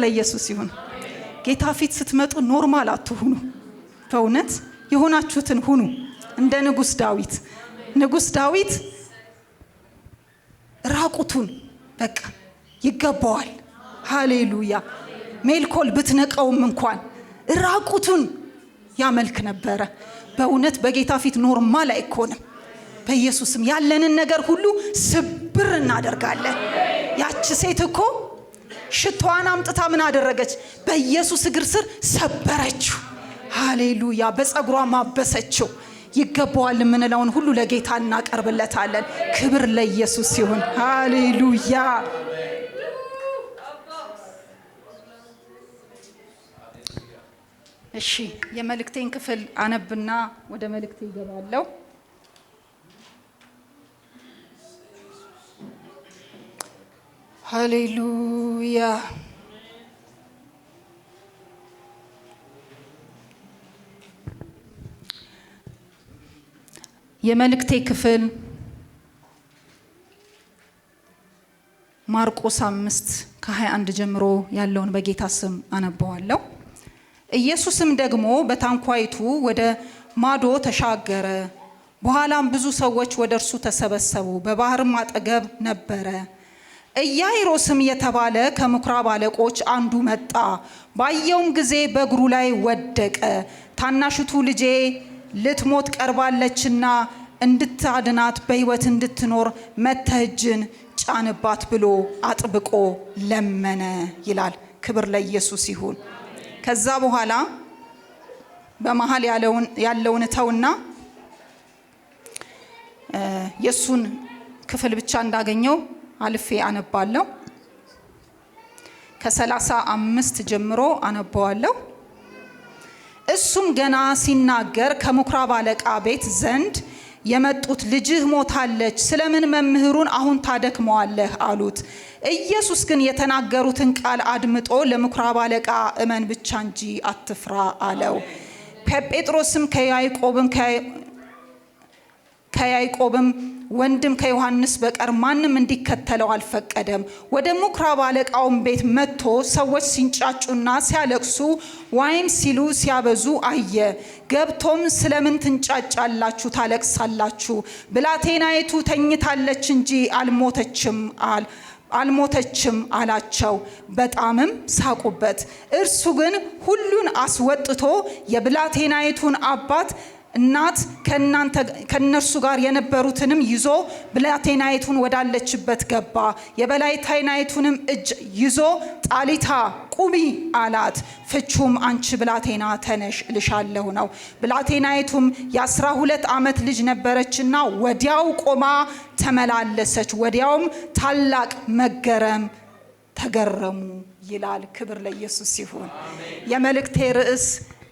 ለኢየሱስ ይሁን። ጌታ ፊት ስትመጡ ኖርማል አትሁኑ። በእውነት የሆናችሁትን ሁኑ። እንደ ንጉስ ዳዊት ራቁቱን በቃ ይገባዋል። ሃሌሉያ። ሜልኮል ብትነቀውም እንኳን ራቁቱን ያመልክ ነበረ። በእውነት በጌታ ፊት ኖርማል አይኮንም። በኢየሱስም ያለንን ነገር ሁሉ ስብር እናደርጋለን። ያቺ ሴት እኮ ሽቷን አምጥታ ምን አደረገች? በኢየሱስ እግር ስር ሰበረችው። ሃሌሉያ። በፀጉሯ ማበሰችው። ይገባዋል የምንለውን ሁሉ ለጌታ እናቀርብለታለን። ክብር ለኢየሱስ ይሁን። ሃሌሉያ። እሺ የመልእክቴን ክፍል አነብና ወደ መልእክቴ ይገባለሁ። ሃሌሉያ። የመልእክቴ ክፍል ማርቆስ 5:21 ጀምሮ ያለውን በጌታ ስም አነባዋለሁ። ኢየሱስም ደግሞ በታንኳይቱ ወደ ማዶ ተሻገረ። በኋላም ብዙ ሰዎች ወደ እርሱ ተሰበሰቡ። በባህርም አጠገብ ነበረ። ኢያኢሮስም የተባለ ከምኵራብ አለቆች አንዱ መጣ። ባየውም ጊዜ በእግሩ ላይ ወደቀ። ታናሽቱ ልጄ ልትሞት ቀርባለችና እንድታድናት በሕይወት እንድትኖር መጥተህ እጅን ጫንባት ብሎ አጥብቆ ለመነ ይላል። ክብር ለኢየሱስ ይሁን። ከዛ በኋላ በመሃል ያለውን ተውና የሱን ክፍል ብቻ እንዳገኘው አልፌ አነባለሁ። ከ35 ጀምሮ አነባዋለሁ። እሱም ገና ሲናገር ከምኵራብ አለቃ ቤት ዘንድ የመጡት ልጅህ ሞታለች፣ ስለምን መምህሩን አሁን ታደክመዋለህ አሉት። ኢየሱስ ግን የተናገሩትን ቃል አድምጦ ለምኵራብ አለቃ እመን ብቻ እንጂ አትፍራ አለው። ከጴጥሮስም ከያዕቆብም ወንድም ከዮሐንስ በቀር ማንም እንዲከተለው አልፈቀደም። ወደ ምኵራብ አለቃውም ቤት መጥቶ ሰዎች ሲንጫጩና ሲያለቅሱ ዋይም ሲሉ ሲያበዙ አየ። ገብቶም ስለምን ትንጫጫላችሁ ታለቅሳላችሁ? ብላቴናይቱ ተኝታለች እንጂ አልሞተችም አላቸው። በጣምም ሳቁበት። እርሱ ግን ሁሉን አስወጥቶ የብላቴናይቱን አባት እናት ከነርሱ ጋር የነበሩትንም ይዞ ብላቴናይቱን ወዳለችበት ገባ። የብላቴናይቱንም እጅ ይዞ ጣሊታ ቁሚ አላት። ፍቹም አንቺ ብላቴና ተነሽ እልሻለሁ ነው። ብላቴናይቱም የ12 ዓመት ልጅ ነበረችና ወዲያው ቆማ ተመላለሰች። ወዲያውም ታላቅ መገረም ተገረሙ ይላል። ክብር ለኢየሱስ ይሁን። የመልእክቴ ርዕስ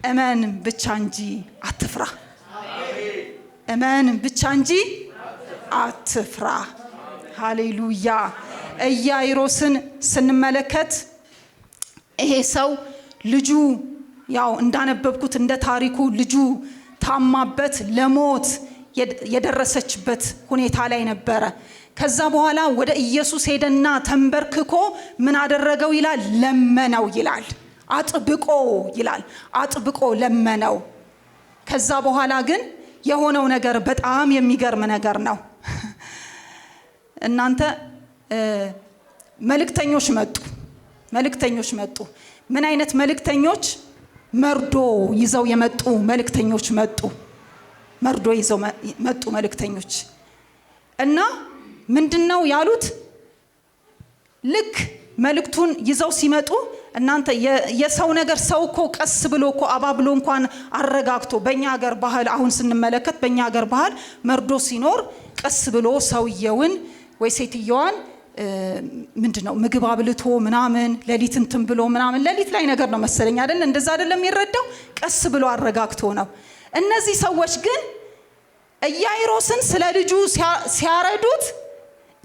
እመን ብቻ እንጂ አትፍራ። እመን ብቻ እንጂ አትፍራ። ሃሌሉያ። ኢያኢሮስን ስንመለከት ይሄ ሰው ልጁ ያው እንዳነበብኩት እንደ ታሪኩ ልጁ ታማበት ለሞት የደረሰችበት ሁኔታ ላይ ነበረ። ከዛ በኋላ ወደ ኢየሱስ ሄደና ተንበርክኮ ምን አደረገው ይላል? ለመነው ይላል። አጥብቆ ለመነው። ከዛ በኋላ ግን የሆነው ነገር በጣም የሚገርም ነገር ነው። እናንተ መልእክተኞች መጡ። ምን አይነት መልእክተኞች? መርዶ ይዘው የመጡ መልእክተኞች መልእክተኞች እና ምንድነው ያሉት? ልክ መልእክቱን ይዘው ሲመጡ እናንተ የሰው ነገር ሰው እኮ ቀስ ብሎ እኮ አባብሎ እንኳን አረጋግቶ በእኛ ሀገር ባህል አሁን ስንመለከት በእኛ ሀገር ባህል መርዶ ሲኖር ቀስ ብሎ ሰውየውን ወይ ሴትየዋን ምንድነው ምግብ አብልቶ ምናምን ሌሊት እንትን ብሎ ምናምን ሌሊት ላይ ነገር ነው መሰለኝ አይደል? እንደዛ አይደለም የሚረዳው፣ ቀስ ብሎ አረጋግቶ ነው። እነዚህ ሰዎች ግን ኢያኢሮስን ስለ ልጁ ሲያረዱት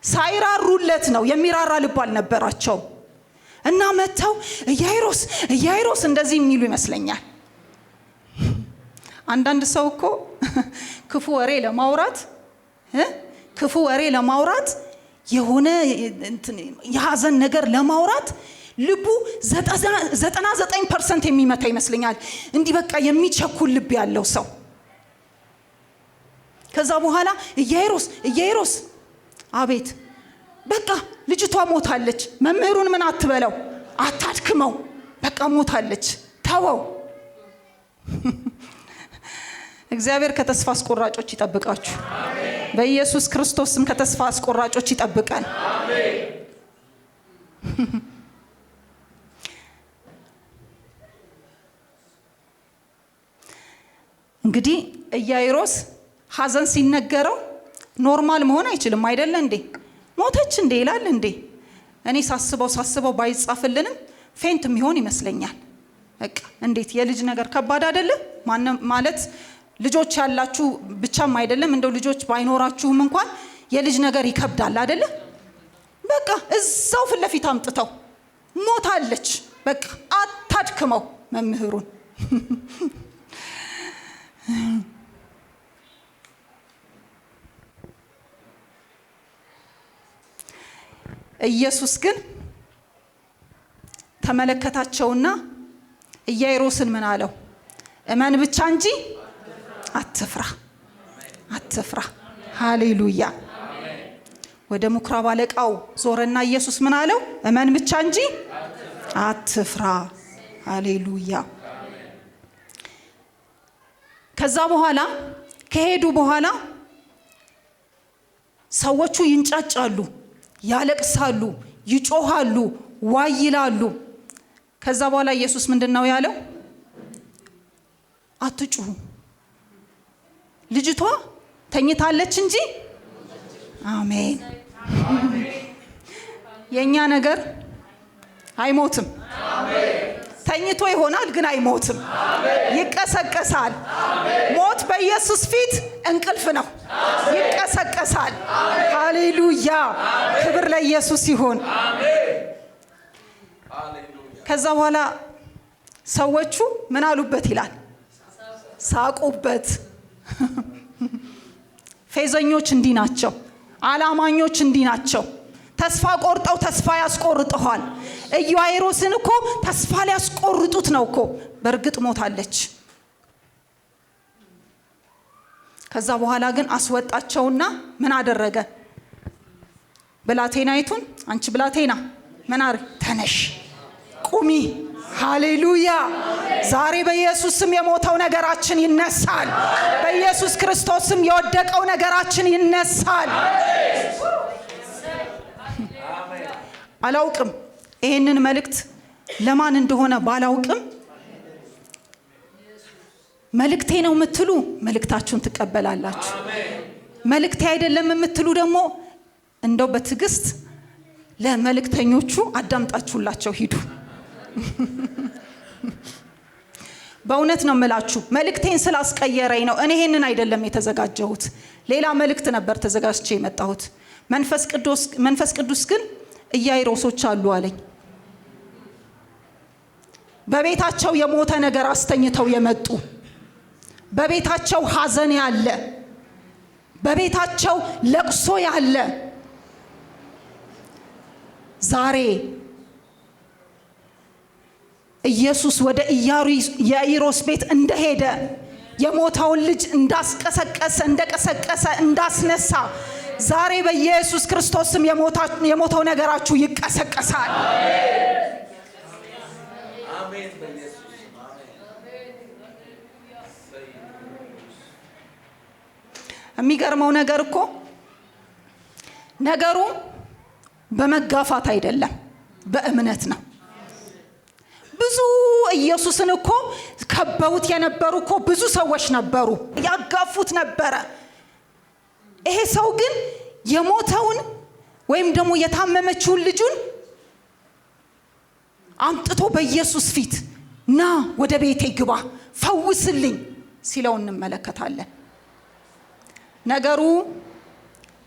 ሳይራሩለት ነው። የሚራራ ልብ አልነበራቸው እና መተው ኢያኢሮስ እንደዚህ የሚሉ ይመስለኛል። አንዳንድ ሰው እኮ ክፉ ወሬ ለማውራት የሆነ የሐዘን ነገር ለማውራት ልቡ 99% የሚመታ ይመስለኛል። እንዲህ በቃ የሚቸኩል ልብ ያለው ሰው። ከዛ በኋላ ኢያኢሮስ አቤት፣ በቃ ልጅቷ ሞታለች። መምህሩን ምን አትበለው፣ አታድክመው፣ በቃ ሞታለች፣ ተወው። እግዚአብሔር ከተስፋ አስቆራጮች ይጠብቃችሁ። በኢየሱስ ክርስቶስም ከተስፋ አስቆራጮች ይጠብቀን። እንግዲህ ኢያኢሮስ ሐዘን ሲነገረው ኖርማል መሆን አይችልም አይደለ እንዴ? ሞተች እንዴ ይላል እንዴ? እኔ ሳስበው ባይጻፍልንም ፌንት የሚሆን ይመስለኛል። በቃ እንዴት የልጅ ነገር ከባድ አይደለም ማለት ልጆች ያላችሁ ብቻም አይደለም፣ እንደው ልጆች ባይኖራችሁም እንኳን የልጅ ነገር ይከብዳል አይደለ? በቃ እዛው ፊት ለፊት አምጥተው ሞታለች፣ በቃ አታድክመው መምህሩን። ኢየሱስ ግን ተመለከታቸውና ኢያኢሮስን ምን አለው? እመን ብቻ እንጂ አትፍራ። ሃሌሉያ። ወደ ምኩራብ አለቃው ዞረና ኢየሱስ ምን አለው? እመን ብቻ እንጂ አትፍራ። ሃሌሉያ። ከዛ በኋላ ከሄዱ በኋላ ሰዎቹ ይንጫጫሉ፣ ያለቅሳሉ፣ ይጮሃሉ፣ ዋይላሉ። ከዛ በኋላ ኢየሱስ ምንድነው ያለው? አትጩሁ፣ ልጅቷ ተኝታለች እንጂ። አሜን። የኛ ነገር አይሞትም። ተኝቶ ይሆናል ግን አይሞትም፣ ይቀሰቀሳል። ሞት በኢየሱስ ፊት እንቅልፍ ነው፣ ይቀሰቀሳል። ሃሌሉያ፣ ክብር ለኢየሱስ ይሁን። ከዛ በኋላ ሰዎቹ ምን አሉበት ይላል? ሳቁበት። ፌዘኞች እንዲህ ናቸው፣ አላማኞች እንዲህ ናቸው። ተስፋ ቆርጠው ተስፋ ያስቆርጠዋል። ኢያኢሮስን እኮ ተስፋ ሊያስቆርጡት ነው እኮ። በእርግጥ ሞታለች። ከዛ በኋላ ግን አስወጣቸውና ምን አደረገ? ብላቴናይቱን አንቺ ብላቴና ምን አርግ? ተነሽ፣ ቁሚ። ሃሌሉያ። ዛሬ በኢየሱስ ስም የሞተው ነገራችን ይነሳል። በኢየሱስ ክርስቶስ ስም የወደቀው ነገራችን ይነሳል። አላውቅም ይሄንን መልእክት ለማን እንደሆነ ባላውቅም፣ መልእክቴ ነው የምትሉ መልእክታችሁን ትቀበላላችሁ። መልእክቴ አይደለም የምትሉ ደግሞ እንደው በትዕግስት ለመልእክተኞቹ አዳምጣችሁላቸው ሂዱ። በእውነት ነው የምላችሁ፣ መልእክቴን ስላስቀየረኝ ነው። እኔ ይሄንን አይደለም የተዘጋጀሁት፣ ሌላ መልእክት ነበር ተዘጋጅቼ የመጣሁት። መንፈስ ቅዱስ ግን ኢያኢሮሶች አሉ አለኝ። በቤታቸው የሞተ ነገር አስተኝተው የመጡ፣ በቤታቸው ሐዘን ያለ፣ በቤታቸው ለቅሶ ያለ፣ ዛሬ ኢየሱስ ወደ ኢያኢሮስ ቤት እንደሄደ የሞተውን ልጅ እንደቀሰቀሰ እንዳስነሳ ዛሬ በኢየሱስ ክርስቶስ ስም የሞተው ነገራችሁ ይቀሰቀሳል። አሜን። የሚገርመው ነገር እኮ ነገሩ በመጋፋት አይደለም፣ በእምነት ነው። ብዙ ኢየሱስን እኮ ከበውት የነበሩ እኮ ብዙ ሰዎች ነበሩ፣ ያጋፉት ነበረ። ይሄ ሰው ግን የሞተውን ወይም ደግሞ የታመመችውን ልጁን አምጥቶ በኢየሱስ ፊት ና ወደ ቤቴ ግባ ፈውስልኝ ሲለው እንመለከታለን። ነገሩ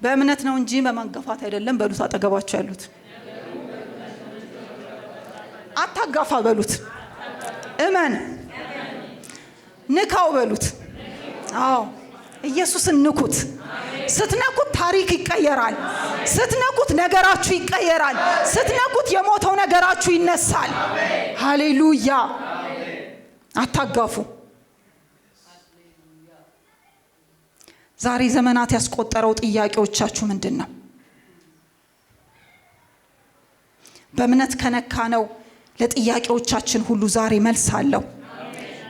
በእምነት ነው እንጂ በማጋፋት አይደለም። በሉት አጠገባቸው ያሉት አታጋፋ በሉት፣ እመን፣ ንካው በሉት። አዎ ኢየሱስን ንኩት። ስትነኩት ታሪክ ይቀየራል። ስትነኩት ነገራችሁ ይቀየራል። ስትነኩት የሞተው ነገራችሁ ይነሳል። ሃሌሉያ። አታጋፉ። ዛሬ ዘመናት ያስቆጠረው ጥያቄዎቻችሁ ምንድነው? በእምነት ከነካነው ለጥያቄዎቻችን ሁሉ ዛሬ መልስ አለው።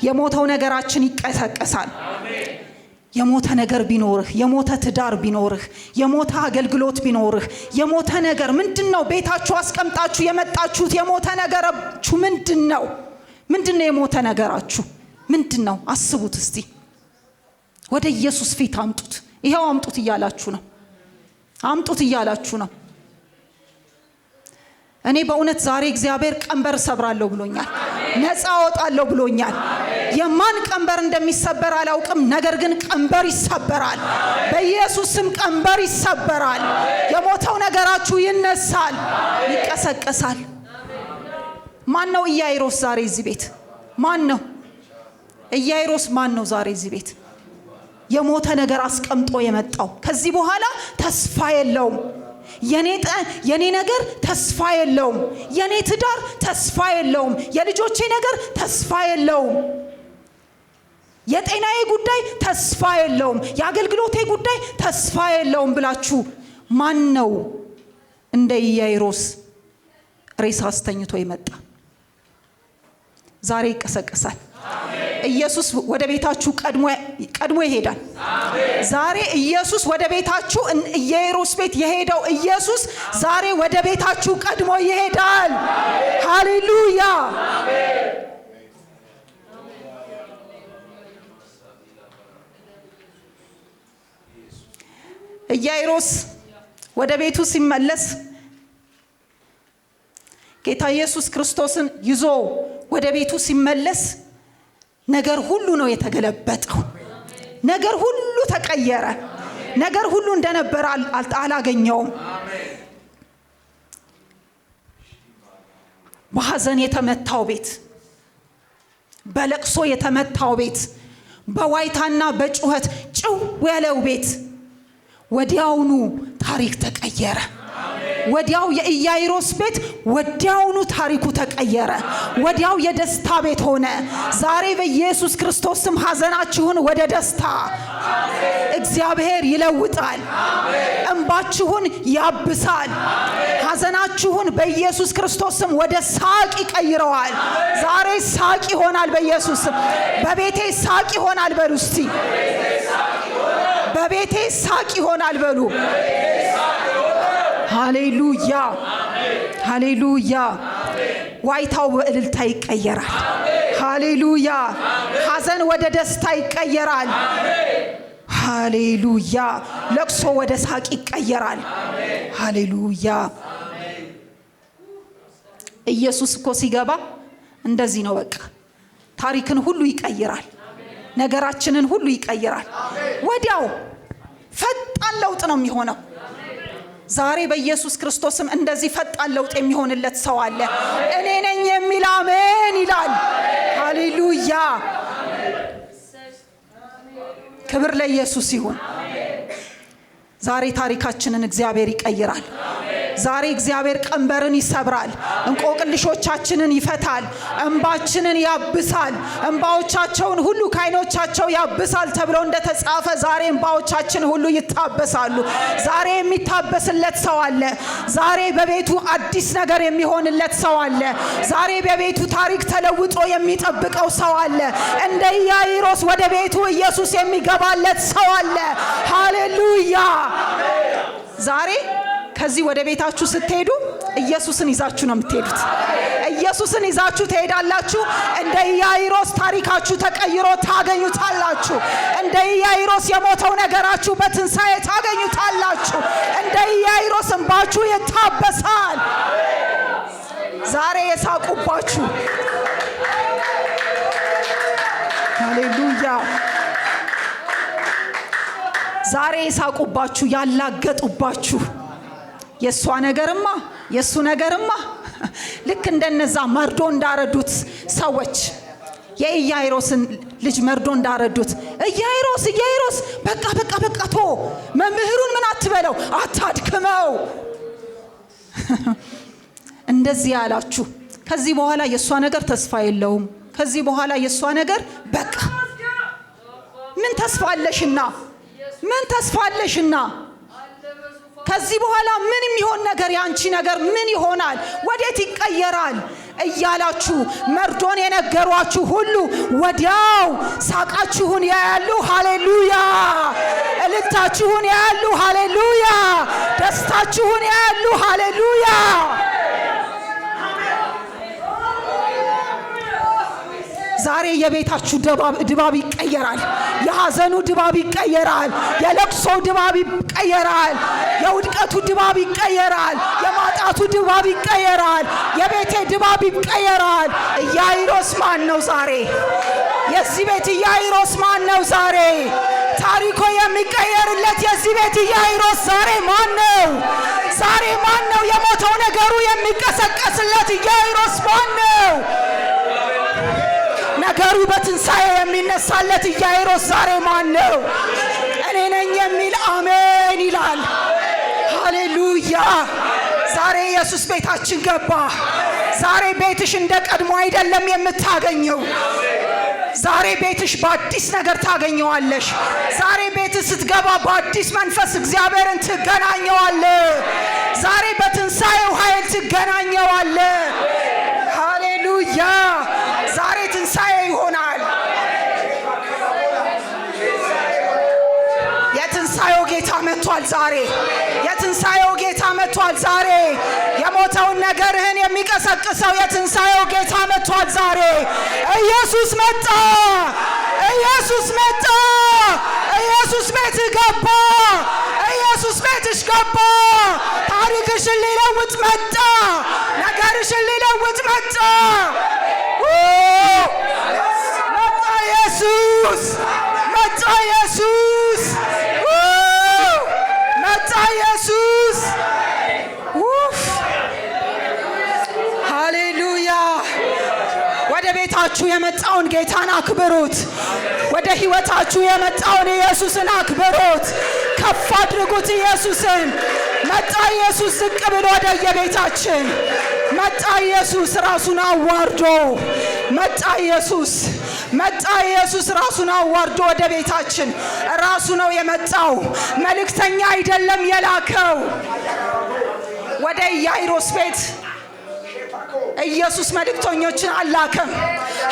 የሞተው ነገራችን ይቀሰቀሳል። የሞተ ነገር ቢኖርህ፣ የሞተ ትዳር ቢኖርህ፣ የሞተ አገልግሎት ቢኖርህ፣ የሞተ ነገር ምንድነው? ቤታችሁ አስቀምጣችሁ የመጣችሁት የሞተ ነገራችሁ ምንድነው? ምንድነው የሞተ ነገራችሁ? ምንድነው? አስቡት እስቲ። ወደ ኢየሱስ ፊት አምጡት። ይሄው አምጡት እያላችሁ ነው። አምጡት እያላችሁ ነው። እኔ በእውነት ዛሬ እግዚአብሔር ቀንበር ሰብራለሁ ብሎኛል። ነፃ አወጣለሁ ብሎኛል። የማን ቀንበር እንደሚሰበር አላውቅም፣ ነገር ግን ቀንበር ይሰበራል። በኢየሱስ ስም ቀንበር ይሰበራል። የሞተው ነገራችሁ ይነሳል፣ ይቀሰቀሳል። ማን ነው ኢያኢሮስ ዛሬ እዚህ ቤት? ማን ነው ኢያኢሮስ? ማን ነው ዛሬ እዚህ ቤት የሞተ ነገር አስቀምጦ የመጣው? ከዚህ በኋላ ተስፋ የለውም። የኔ ነገር ተስፋ የለውም። የኔ ትዳር ተስፋ የለውም። የልጆቼ ነገር ተስፋ የለውም። የጤናዬ ጉዳይ ተስፋ የለውም። የአገልግሎቴ ጉዳይ ተስፋ የለውም ብላችሁ ማን ነው እንደ ኢያኢሮስ ሬሳ አስተኝቶ የመጣ? ዛሬ ይቀሰቀሳል። ኢየሱስ ወደ ቤታችሁ ቀድሞ ይሄዳል። ዛሬ ኢየሱስ ወደ ቤታችሁ፣ ኢያኢሮስ ቤት የሄደው ኢየሱስ ዛሬ ወደ ቤታችሁ ቀድሞ ይሄዳል። ሃሌሉያ። ኢያኢሮስ ወደ ቤቱ ሲመለስ ጌታ ኢየሱስ ክርስቶስን ይዞ ወደ ቤቱ ሲመለስ ነገር ሁሉ ነው የተገለበጠው። ነገር ሁሉ ተቀየረ። ነገር ሁሉ እንደነበረ አላገኘውም። በሐዘን የተመታው ቤት፣ በለቅሶ የተመታው ቤት፣ በዋይታና በጩኸት ጭው ያለው ቤት ወዲያውኑ ታሪክ ተቀየረ። ወዲያው የኢያኢሮስ ቤት ወዲያውኑ ታሪኩ ተቀየረ። ወዲያው የደስታ ቤት ሆነ። ዛሬ በኢየሱስ ክርስቶስ ስም ሐዘናችሁን ወደ ደስታ እግዚአብሔር ይለውጣል። እንባችሁን ያብሳል። ሐዘናችሁን በኢየሱስ ክርስቶስ ስም ወደ ሳቅ ይቀይረዋል። ዛሬ ሳቅ ይሆናል በኢየሱስ ስም። በቤቴ ሳቅ ይሆናል በሉ እስቲ። በቤቴ ሳቅ ይሆናል በሉ። ሃሌሉያ ሃሌሉያ። ዋይታው በእልልታ ይቀየራል። ሃሌሉያ። ሐዘን ወደ ደስታ ይቀየራል። ሃሌሉያ። ለቅሶ ወደ ሳቅ ይቀየራል። ሃሌሉያ። ኢየሱስ እኮ ሲገባ እንደዚህ ነው። በቃ ታሪክን ሁሉ ይቀይራል። ነገራችንን ሁሉ ይቀይራል። ወዲያው ፈጣን ለውጥ ነው የሚሆነው። ዛሬ በኢየሱስ ክርስቶስም እንደዚህ ፈጣን ለውጥ የሚሆንለት ሰው አለ። እኔ ነኝ የሚል አሜን ይላል። ሃሌሉያ። ክብር ለኢየሱስ ይሁን። ዛሬ ታሪካችንን እግዚአብሔር ይቀይራል። ዛሬ እግዚአብሔር ቀንበርን ይሰብራል። እንቆቅልሾቻችንን ይፈታል። እንባችንን ያብሳል። እንባዎቻቸውን ሁሉ ከዓይኖቻቸው ያብሳል ተብሎ እንደተጻፈ ዛሬ እንባዎቻችን ሁሉ ይታበሳሉ። ዛሬ የሚታበስለት ሰው አለ። ዛሬ በቤቱ አዲስ ነገር የሚሆንለት ሰው አለ። ዛሬ በቤቱ ታሪክ ተለውጦ የሚጠብቀው ሰው አለ። እንደ ኢያኢሮስ ወደ ቤቱ ኢየሱስ የሚገባለት ሰው አለ። ሃሌሉያ። ዛሬ ከዚህ ወደ ቤታችሁ ስትሄዱ ኢየሱስን ይዛችሁ ነው የምትሄዱት። ኢየሱስን ይዛችሁ ትሄዳላችሁ። እንደ ኢያኢሮስ ታሪካችሁ ተቀይሮ ታገኙታላችሁ። እንደ ኢያኢሮስ የሞተው ነገራችሁ በትንሣኤ ታገኙታላችሁ። እንደ ኢያኢሮስ እንባችሁ ይታበሳል። ዛሬ የሳቁባችሁ ሃሌሉያ። ዛሬ የሳቁባችሁ ያላገጡባችሁ የሷ ነገርማ የሱ ነገርማ ልክ እንደነዛ መርዶ እንዳረዱት ሰዎች የኢያኢሮስን ልጅ መርዶ እንዳረዱት ኢያይሮስ በቃ ቶ መምህሩን ምን አትበለው አታድክመው እንደዚህ ያላችሁ ከዚህ በኋላ የሷ ነገር ተስፋ የለውም። ከዚህ በኋላ የሷ ነገር በቃ ምን ተስፋለሽና ከዚህ በኋላ ምን የሚሆን ነገር ያንቺ ነገር ምን ይሆናል ወዴት ይቀየራል እያላችሁ መርዶን የነገሯችሁ ሁሉ ወዲያው ሳቃችሁን ያያሉ። ሃሌሉያ! እልልታችሁን ያያሉ። ሃሌሉያ! ደስታችሁን ያያሉ። ሃሌሉያ! ዛሬ የቤታችሁ ድባብ ይቀየራል። የሐዘኑ ድባብ ይቀየራል። የለቅሶ ድባብ ይቀየራል። የውድቀቱ ድባብ ይቀየራል። የማጣቱ ድባብ ይቀየራል። የቤቴ ድባብ ይቀየራል። ኢያይሮስ ማን ነው ዛሬ? የዚህ ቤት ኢያይሮስ ማን ነው ዛሬ? ታሪኮ የሚቀየርለት የዚህ ቤት ኢያይሮስ ዛሬ ማን ነው? ዛሬ ማን ነው? የሞተው ነገሩ የሚቀሰቀስለት ኢያይሮስ ማን ነው? ነገሩ በትንሣኤ የሚነሳለት ኢያይሮስ ዛሬ ማን ነው? እኔ ነኝ የሚል አሜን ይላል። ሃሌሉያ! ዛሬ ኢየሱስ ቤታችን ገባ። ዛሬ ቤትሽ እንደ ቀድሞ አይደለም የምታገኘው። ዛሬ ቤትሽ በአዲስ ነገር ታገኘዋለሽ። ዛሬ ቤትሽ ስትገባ በአዲስ መንፈስ እግዚአብሔርን ትገናኘዋለህ። ዛሬ በትንሣኤው ኃይል ትገናኘዋለህ። ሃሌሉያ! ዛሬ ትንሣኤ ይሆናል። የትንሣኤው ጌታ መጥቷል። ዛሬ የትንሣኤው ጌታ መጥቷል። ዛሬ የሞተውን ነገርህን የሚቀሰቅሰው የትንሣኤው ጌታ መጥቷል። ዛሬ ኢየሱስ መጣ። ኢየሱስ መጣ። ኢየሱስ ቤት ገባ። ኢየሱስ ቤትሽ ገባ። ታሪክሽን ሊለውጥ መጣ። ነገርሽን ሊለውጥ መጣ። መጣ ኢየሱስ። መጣ ኢየሱስ። መጣ ኢየሱስ። ሃሌሉያ! ወደ ቤታችሁ የመጣውን ጌታን አክብሩት። ወደ ህይወታችሁ የመጣውን ኢየሱስን አክብሩት። ከፍ አድርጉት ኢየሱስን። መጣ ኢየሱስ ዝቅ ብሎ ወደ የቤታችን መጣ ኢየሱስ ራሱን አዋርዶ መጣ ኢየሱስ። መጣ ኢየሱስ ራሱን አዋርዶ ወደ ቤታችን ራሱ ነው የመጣው። መልእክተኛ አይደለም የላከው። ወደ ኢያይሮስ ቤት ኢየሱስ መልእክተኞችን አላከም።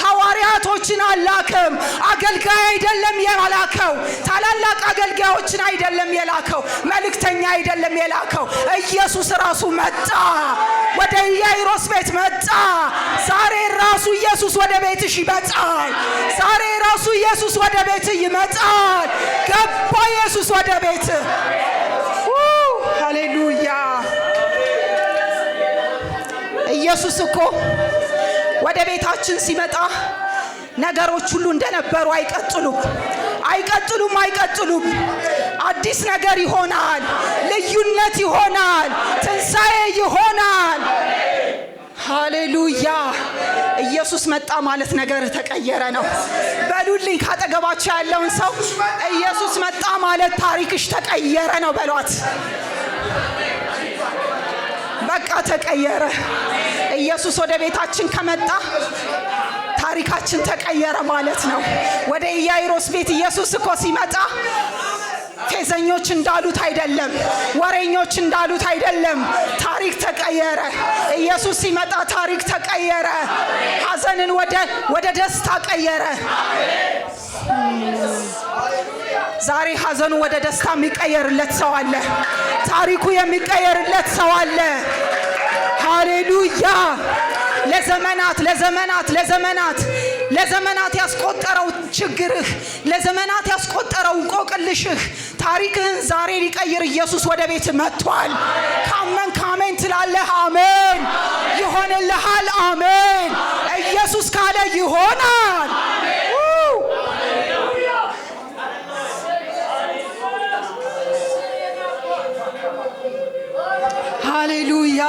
ሐዋርያቶችን አላከም። አገልጋይ አይደለም የላከው። ታላላቅ አገልጋዮችን አይደለም የላከው። መልእክተኛ አይደለም የላከው። ኢየሱስ ራሱ መጣ። ወደ ኢያይሮስ ቤት መጣ። ዛሬ ራሱ ኢየሱስ ወደ ቤትሽ ይመጣል። ዛሬ ራሱ ኢየሱስ ወደ ቤት ይመጣል። ገባ ኢየሱስ ወደ ቤት። ሃሌሉያ! ኢየሱስ እኮ ወደ ቤታችን ሲመጣ ነገሮች ሁሉ እንደነበሩ አይቀጥሉም። አዲስ ነገር ይሆናል። ልዩነት ይሆናል። ትንሣኤ ይሆናል። ሃሌሉያ! ኢየሱስ መጣ ማለት ነገር ተቀየረ ነው። በሉልኝ ካጠገባቸው ያለውን ሰው ኢየሱስ መጣ ማለት ታሪክሽ ተቀየረ ነው በሏት። በቃ ተቀየረ። ኢየሱስ ወደ ቤታችን ከመጣ ታሪካችን ተቀየረ ማለት ነው። ወደ ኢያይሮስ ቤት ኢየሱስ እኮ ሲመጣ ፌዘኞች እንዳሉት አይደለም፣ ወሬኞች እንዳሉት አይደለም። ታሪክ ተቀየረ። ኢየሱስ ሲመጣ ታሪክ ተቀየረ። ሐዘንን ወደ ደስታ ቀየረ። ዛሬ ሐዘኑ ወደ ደስታ የሚቀየርለት ሰው አለ። ታሪኩ የሚቀየርለት ሰው አለ። ሃሌሉያ! ለዘመናት ያስቆጠረው ችግርህ፣ ለዘመናት ያስቆጠረው እንቆቅልሽህ ታሪክህን ዛሬ ሊቀይር ኢየሱስ ወደ ቤት መጥቷል። ካመንክ አሜን ትላለህ። አሜን ይሆንልሃል። አሜን። ኢየሱስ ካለ ይሆናል። ሃሌሉያ!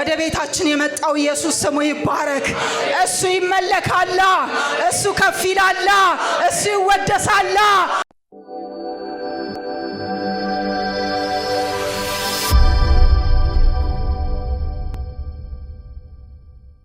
ወደ ቤታችን የመጣው ኢየሱስ ስሙ ይባረክ። እሱ ይመለካል፣ እሱ ከፍ ይላል፣ እሱ ይወደሳል።